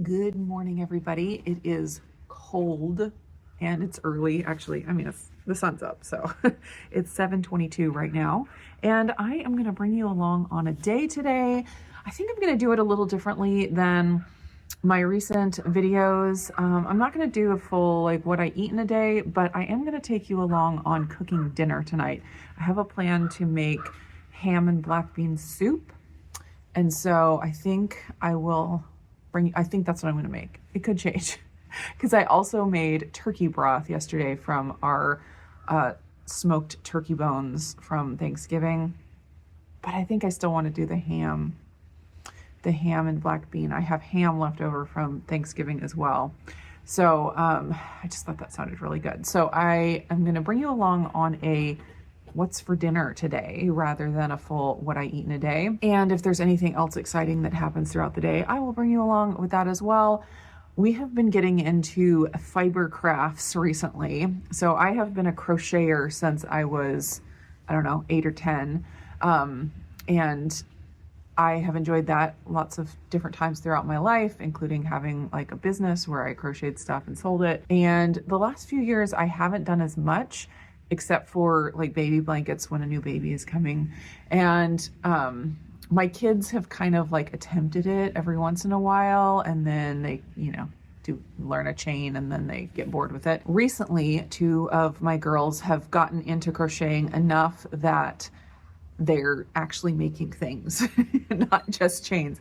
Good morning, everybody. It is cold and it's early. Actually, it's the sun's up, so it's 7:22 right now. And I am going to bring you along on a day today. I think I'm going to do it a little differently than my recent videos. I'm not going to do a full what I eat in a day, but I am going to take you along on cooking dinner tonight. I have a plan to make ham and black bean soup. And so I think I think that's what I'm going to make. It could change because I also made turkey broth yesterday from our smoked turkey bones from Thanksgiving. But I think I still want to do the ham and black bean. I have ham left over from Thanksgiving as well. So I just thought that sounded really good. So I am going to bring you along on a what's for dinner today rather than a full what I eat in a day. And if there's anything else exciting that happens throughout the day, I will bring you along with that as well. We have been getting into fiber crafts recently. So I have been a crocheter since I was, 8 or 10. And I have enjoyed that lots of different times throughout my life, including having a business where I crocheted stuff and sold it. And the last few years, I haven't done as much except for baby blankets when a new baby is coming. And my kids have kind of attempted it every once in a while, and then they, do learn a chain and then they get bored with it. Recently, two of my girls have gotten into crocheting enough that they're actually making things, not just chains.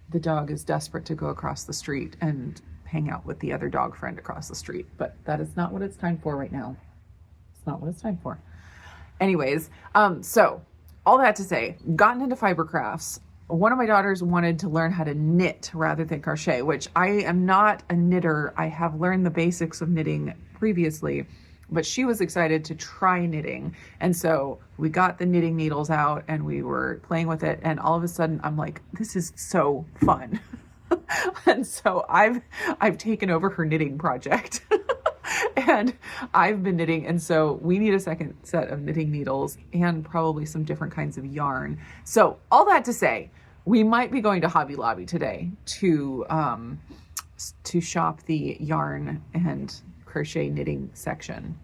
The dog is desperate to go across the street and hang out with the other dog friend across the street, but that is not what it's time for right now. Not what it's time for. Anyways, so all that to say, gotten into fiber crafts. One of my daughters wanted to learn how to knit rather than crochet, which I am not a knitter. I have learned the basics of knitting previously, but she was excited to try knitting. And so we got the knitting needles out and we were playing with it. And all of a sudden I'm like, this is so fun. And so I've taken over her knitting project. And I've been knitting, and so we need a second set of knitting needles and probably some different kinds of yarn. So all that to say, we might be going to Hobby Lobby today to shop the yarn and crochet knitting section.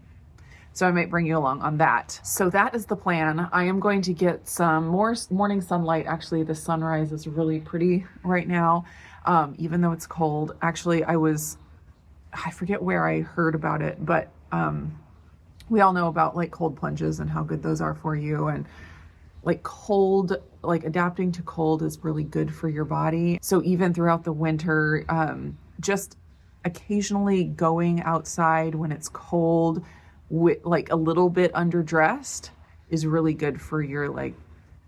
So I might bring you along on that. So that is the plan. I am going to get some more morning sunlight. Actually, the sunrise is really pretty right now, even though it's cold. Actually, I forget where I heard about it, but we all know about cold plunges and how good those are for you. And adapting to cold is really good for your body. So even throughout the winter, just occasionally going outside when it's cold with a little bit underdressed is really good for your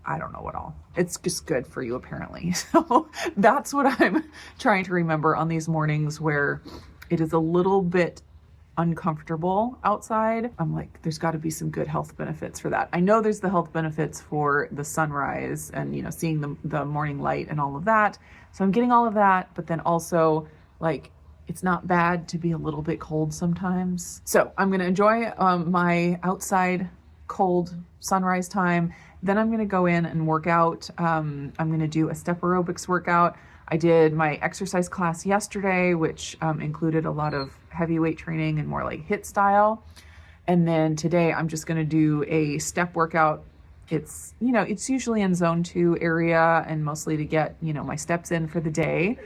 I don't know what all. It's just good for you apparently. So that's what I'm trying to remember on these mornings where it is a little bit uncomfortable outside. I'm like, there's got to be some good health benefits for that. I know there's the health benefits for the sunrise and, seeing the morning light and all of that. So I'm getting all of that, but then also it's not bad to be a little bit cold sometimes. So I'm going to enjoy my outside cold sunrise time. Then I'm going to go in and work out. I'm going to do a step aerobics workout. I did my exercise class yesterday, which included a lot of heavy weight training and more HIIT style. And then today I'm just going to do a step workout. It's, it's usually in zone 2 area and mostly to get, my steps in for the day.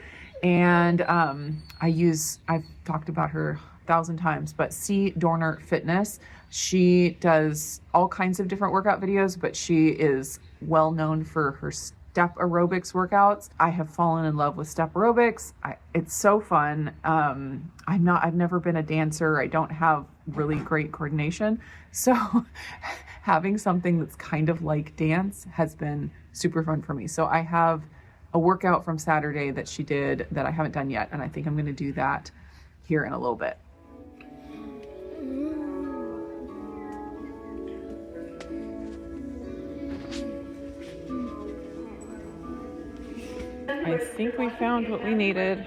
And I've talked about her 1,000 times, but C. Dorner Fitness. She does all kinds of different workout videos, but she is well known for her step aerobics workouts. I have fallen in love with step aerobics. It's so fun. I've never been a dancer. I don't have really great coordination. So having something that's kind of like dance has been super fun for me. So I have a workout from Saturday that she did that I haven't done yet. And I think I'm going to do that here in a little bit. I think we found what we needed.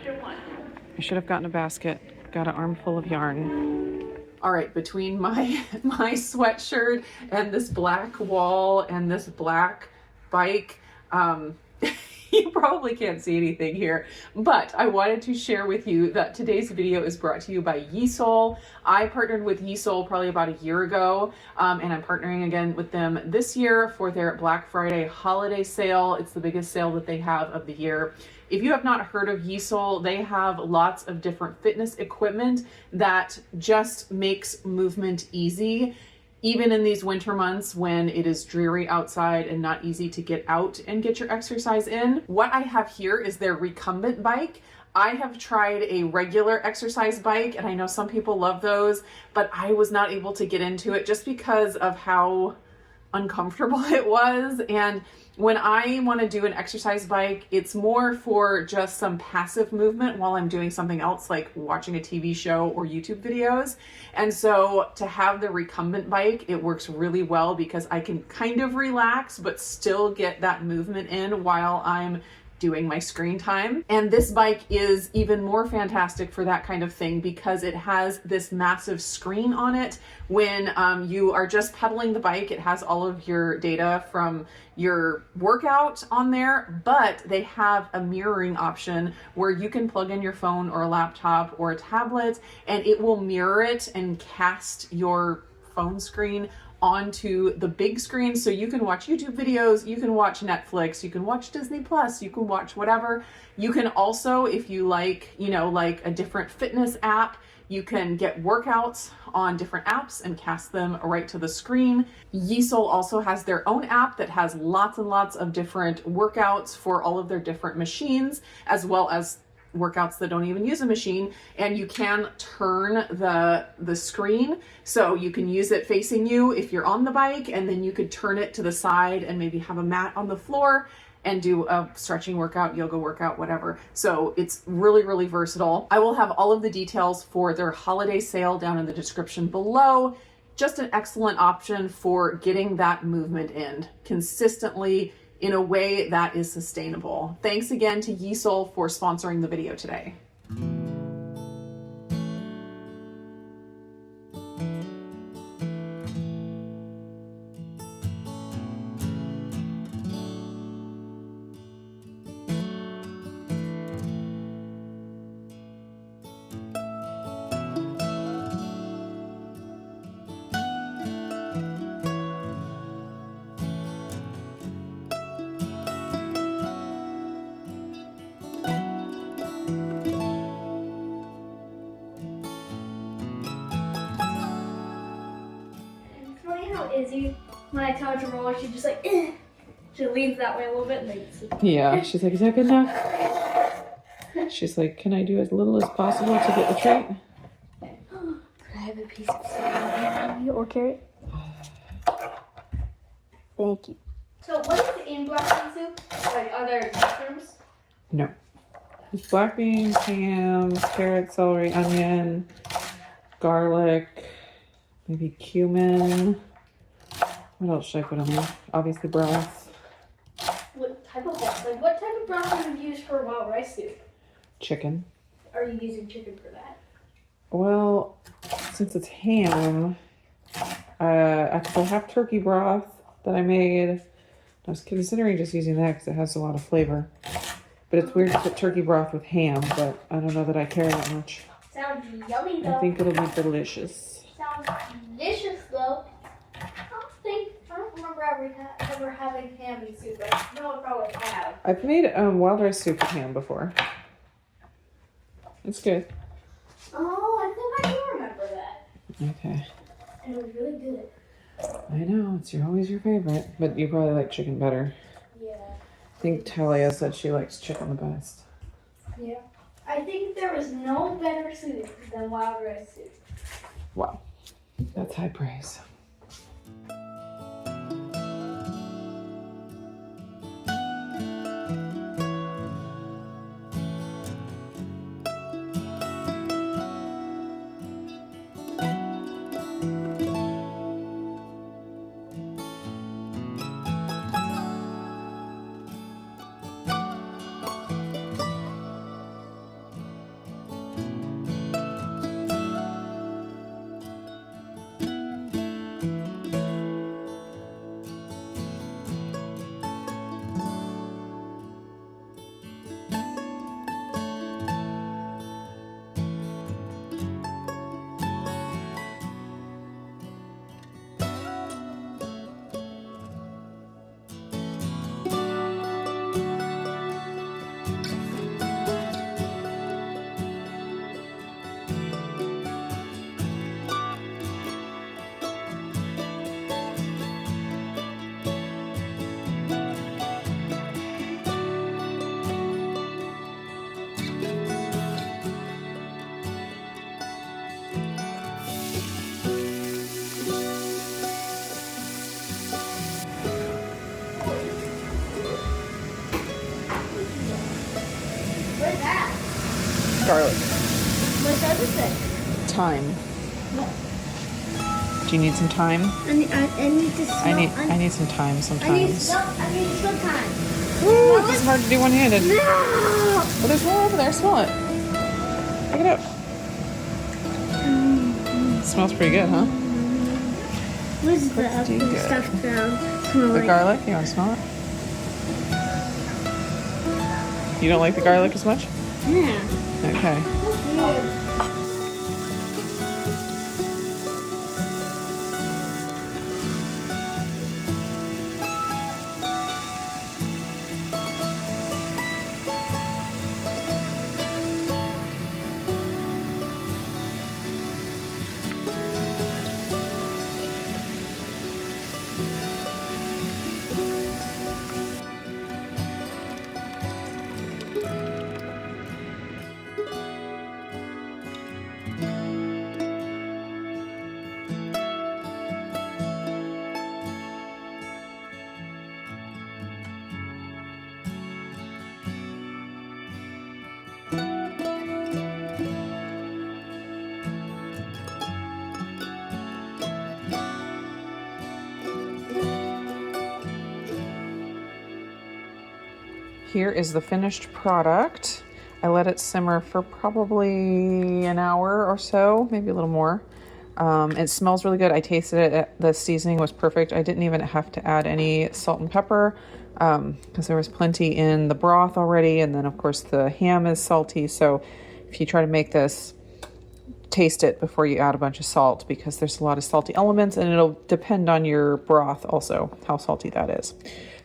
I should have gotten a basket. Got an armful of yarn. All right, between my sweatshirt and this black wall and this black bike, You probably can't see anything here, but I wanted to share with you that today's video is brought to you by Yisol. I partnered with Yisol probably about a year ago, and I'm partnering again with them this year for their Black Friday holiday sale. It's the biggest sale that they have of the year. If you have not heard of Yisol, they have lots of different fitness equipment that just makes movement easy. Even in these winter months when it is dreary outside and not easy to get out and get your exercise in. What I have here is their Recumbent bike. I have tried a regular exercise bike, and I know some people love those, but I was not able to get into it just because of how uncomfortable it was. And when I want to do an exercise bike, it's more for just some passive movement while I'm doing something else, like watching a TV show or YouTube videos. And so to have the Recumbent bike, it works really well because I can kind of relax but still get that movement in while I'm doing my screen time. And this bike is even more fantastic for that kind of thing because it has this massive screen on it. When you are just pedaling the bike, it has all of your data from your workout on there, but they have a mirroring option where you can plug in your phone or a laptop or a tablet, and it will mirror it and cast your phone screen onto the big screen, so you can watch YouTube videos, you can watch Netflix, you can watch Disney Plus, you can watch whatever. You can also, if you like, like a different fitness app, you can get workouts on different apps and cast them right to the screen. Yisol also has their own app that has lots and lots of different workouts for all of their different machines, as well as workouts that don't even use a machine. And you can turn the screen so you can use it facing you if you're on the bike, and then you could turn it to the side and maybe have a mat on the floor and do a stretching workout, yoga workout, whatever. So it's really, really versatile. I will have all of the details for their holiday sale down in the description below. Just an excellent option for getting that movement in consistently in a way that is sustainable. Thanks again to Yisol for sponsoring the video today. Izzy, when I tell her to roll, she just like, she leans that way a little bit and then Yeah, she's like, is that good enough? She's like, can I do as little as possible to get the treat? Can I have a piece of celery or carrot? Thank you. So what is in black bean soup? Like, are there mushrooms? No. It's black beans, ham, carrot, celery, onion, garlic, maybe cumin. What else should I put on there? Obviously broth. What type of broth? Like, what type of broth would you use for wild rice soup? Chicken. Are you using chicken for that? Well, since it's ham, I have turkey broth that I made. I was considering just using that because it has a lot of flavor. But it's weird to put turkey broth with ham, but I don't know that I care that much. Sounds yummy though. I think it'll be delicious. Sounds delicious though. I don't remember ever having ham in soup, but no, I probably have. I've made wild rice soup with ham before. It's good. Oh, I think I do remember that. Okay. And it was really good. I know, it's always your favorite, but you probably like chicken better. Yeah. I think Talia said she likes chicken the best. Yeah. I think there was no better soup than wild rice soup. Wow. That's high praise. Garlic. What's the other thing? Thyme. Do you need some thyme? I need to smell. I need some thyme I need sometimes. to smell time. Ooh, it's hard to do one-handed. No! Well, there's one over there. Smell it. Pick it up. It smells pretty good, huh? What's the Pretty other good. stuff down? The garlic? You want to smell it? You don't like the garlic as much? Yeah. Okay. Here is the finished product. I let it simmer for probably an hour or so, maybe a little more. It smells really good. I tasted it. The seasoning was perfect. I didn't even have to add any salt and pepper because there was plenty in the broth already. And then, of course, the ham is salty. So if you try to make this, taste it before you add a bunch of salt because there's a lot of salty elements, and it'll depend on your broth also, how salty that is.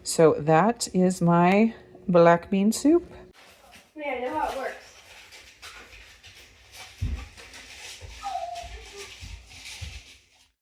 So that is my black bean soup. Yeah, I know how it works.